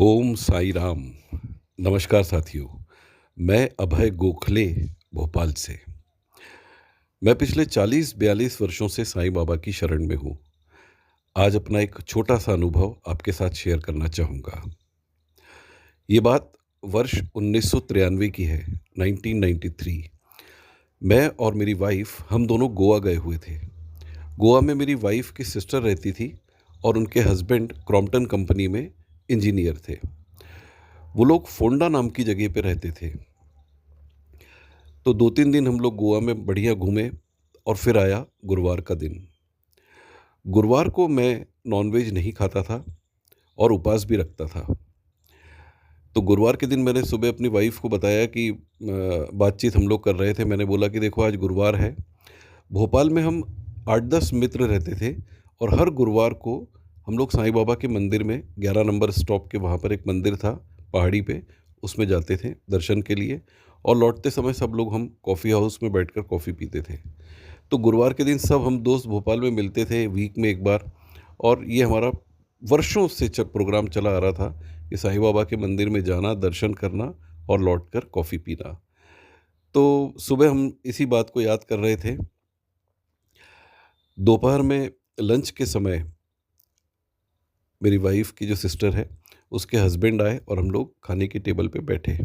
ओम साई राम। नमस्कार साथियों। मैं अभय गोखले भोपाल से। मैं पिछले 40-42 वर्षों से साईं बाबा की शरण में हूँ। आज अपना एक छोटा सा अनुभव आपके साथ शेयर करना चाहूँगा। ये बात वर्ष 1993 की है, 1993। मैं और मेरी वाइफ हम दोनों गोवा गए हुए थे। गोवा में मेरी वाइफ की सिस्टर रहती थी और उनके हस्बैंड क्रॉम्पटन कंपनी में इंजीनियर थे। वो लोग फोंडा नाम की जगह पे रहते थे। तो 2-3 दिन हम लोग गोवा में बढ़िया घूमे और फिर आया गुरुवार का दिन। गुरुवार को मैं नॉनवेज नहीं खाता था और उपवास भी रखता था। तो गुरुवार के दिन मैंने सुबह अपनी वाइफ़ को बताया कि बातचीत हम लोग कर रहे थे। मैंने बोला कि देखो आज गुरुवार है। भोपाल में हम 8-10 मित्र रहते थे और हर गुरुवार को हम लोग साईं बाबा के मंदिर में 11 नंबर स्टॉप के वहाँ पर एक मंदिर था पहाड़ी पे, उसमें जाते थे दर्शन के लिए और लौटते समय सब लोग हम कॉफ़ी हाउस में बैठकर कॉफ़ी पीते थे। तो गुरुवार के दिन सब हम दोस्त भोपाल में मिलते थे वीक में एक बार और ये हमारा वर्षों से प्रोग्राम चला आ रहा था कि साईं बाबा के मंदिर में जाना, दर्शन करना और लौटकर कॉफ़ी पीना। तो सुबह हम इसी बात को याद कर रहे थे। दोपहर में लंच के समय मेरी वाइफ़ की जो सिस्टर है, उसके हस्बैंड आए और हम लोग खाने की टेबल पे बैठे।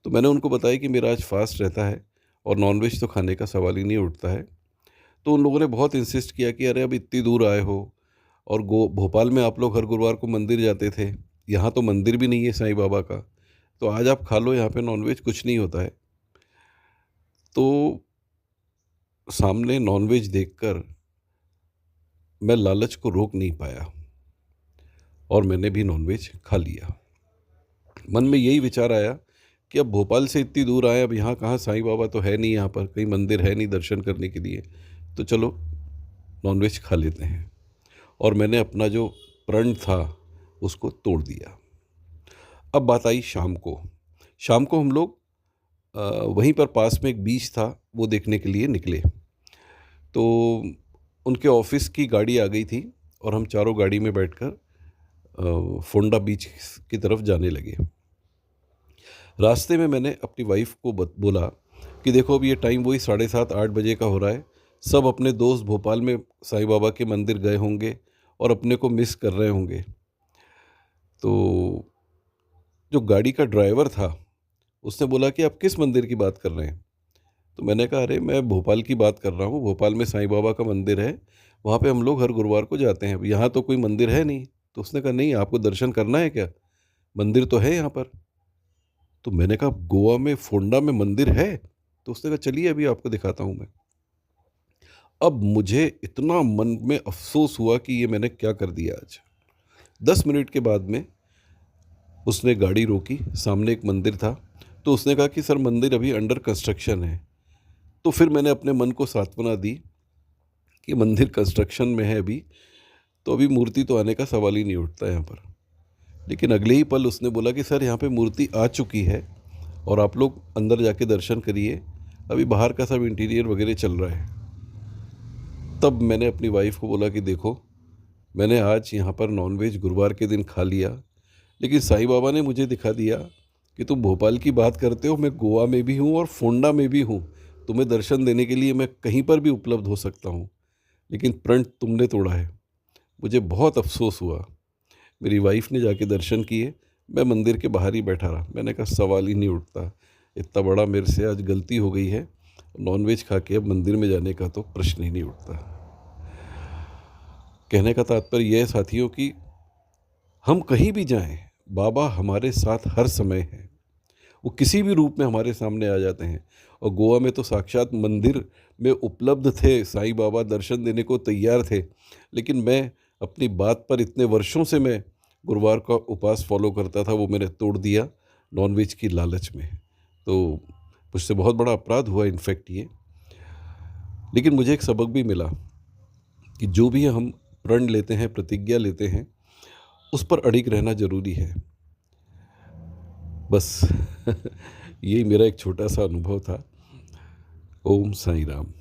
तो मैंने उनको बताया कि मेरा आज फ़ास्ट रहता है और नॉनवेज तो खाने का सवाल ही नहीं उठता है। तो उन लोगों ने बहुत इंसिस्ट किया कि अरे अब इतनी दूर आए हो और गो भोपाल में आप लोग हर गुरुवार को मंदिर जाते थे, यहाँ तो मंदिर भी नहीं है साईं बाबा का, तो आज आप खा लो, यहाँ पे नॉनवेज कुछ नहीं होता है। तो सामने नॉनवेज देखकर मैं लालच को रोक नहीं पाया और मैंने भी नॉनवेज खा लिया। मन में यही विचार आया कि अब भोपाल से इतनी दूर आए, अब यहाँ कहाँ, साईं बाबा तो है नहीं, यहाँ पर कहीं मंदिर है नहीं दर्शन करने के लिए, तो चलो नॉनवेज खा लेते हैं। और मैंने अपना जो प्रण था उसको तोड़ दिया। अब बात आई शाम को। शाम को हम लोग वहीं पर पास में एक बीच था, वो देखने के लिए निकले। तो उनके ऑफिस की गाड़ी आ गई थी और हम चारों गाड़ी में बैठकर फोंडा बीच की तरफ जाने लगे। रास्ते में मैंने अपनी वाइफ को बोला कि देखो अब ये टाइम वही 7:30-8 बजे का हो रहा है। सब अपने दोस्त भोपाल में साईं बाबा के मंदिर गए होंगे और अपने को मिस कर रहे होंगे। तो जो गाड़ी का ड्राइवर था, उसने बोला कि आप किस मंदिर की बात कर रहे हैं? तो मैंने कहा अरे मैं भोपाल की बात कर रहा हूँ, भोपाल में साईं बाबा का मंदिर है, वहाँ पे हम लोग हर गुरुवार को जाते हैं, अब यहाँ तो कोई मंदिर है नहीं। तो उसने कहा नहीं, आपको दर्शन करना है क्या? मंदिर तो है यहाँ पर। तो मैंने कहा गोवा में फोंडा में मंदिर है? तो उसने कहा चलिए अभी आपको दिखाता हूँ मैं। अब मुझे इतना मन में अफ़सोस हुआ कि ये मैंने क्या कर दिया आज। 10 मिनट के बाद में उसने गाड़ी रोकी, सामने एक मंदिर था, तो उसने कहा कि सर मंदिर अभी अंडर कंस्ट्रक्शन है। तो फिर मैंने अपने मन को सांत्वना दी कि मंदिर कंस्ट्रक्शन में है अभी, तो अभी मूर्ति तो आने का सवाल ही नहीं उठता यहाँ पर। लेकिन अगले ही पल उसने बोला कि सर यहाँ पे मूर्ति आ चुकी है और आप लोग अंदर जाके दर्शन करिए, अभी बाहर का सब इंटीरियर वगैरह चल रहा है। तब मैंने अपनी वाइफ को बोला कि देखो, मैंने आज यहाँ पर नॉनवेज गुरुवार के दिन खा लिया, लेकिन साईं बाबा ने मुझे दिखा दिया कि तुम भोपाल की बात करते हो, मैं गोवा में भी हूँ और फोंडा में भी हूँ। तुम्हें दर्शन देने के लिए मैं कहीं पर भी उपलब्ध हो सकता हूँ, लेकिन प्रण तुमने तोड़ा है। मुझे बहुत अफ़सोस हुआ। मेरी वाइफ़ ने जाके दर्शन किए, मैं मंदिर के बाहर ही बैठा रहा। मैंने कहा सवाल ही नहीं उठता, इतना बड़ा मेरे से आज गलती हो गई है, नॉनवेज खा के अब मंदिर में जाने का तो प्रश्न ही नहीं उठता। कहने का तात्पर्य यह है साथियों कि हम कहीं भी जाएं, बाबा हमारे साथ हर समय हैं। वो किसी भी रूप में हमारे सामने आ जाते हैं और गोवा में तो साक्षात मंदिर में उपलब्ध थे, साईं बाबा दर्शन देने को तैयार थे। लेकिन मैं अपनी बात पर, इतने वर्षों से मैं गुरुवार का उपवास फॉलो करता था, वो मैंने तोड़ दिया नॉनवेज की लालच में। तो मुझसे बहुत बड़ा अपराध हुआ इनफैक्ट ये। लेकिन मुझे एक सबक भी मिला कि जो भी हम प्रण लेते हैं, प्रतिज्ञा लेते हैं, उस पर अडिग रहना ज़रूरी है। बस यही मेरा एक छोटा सा अनुभव था। ओम साईं राम।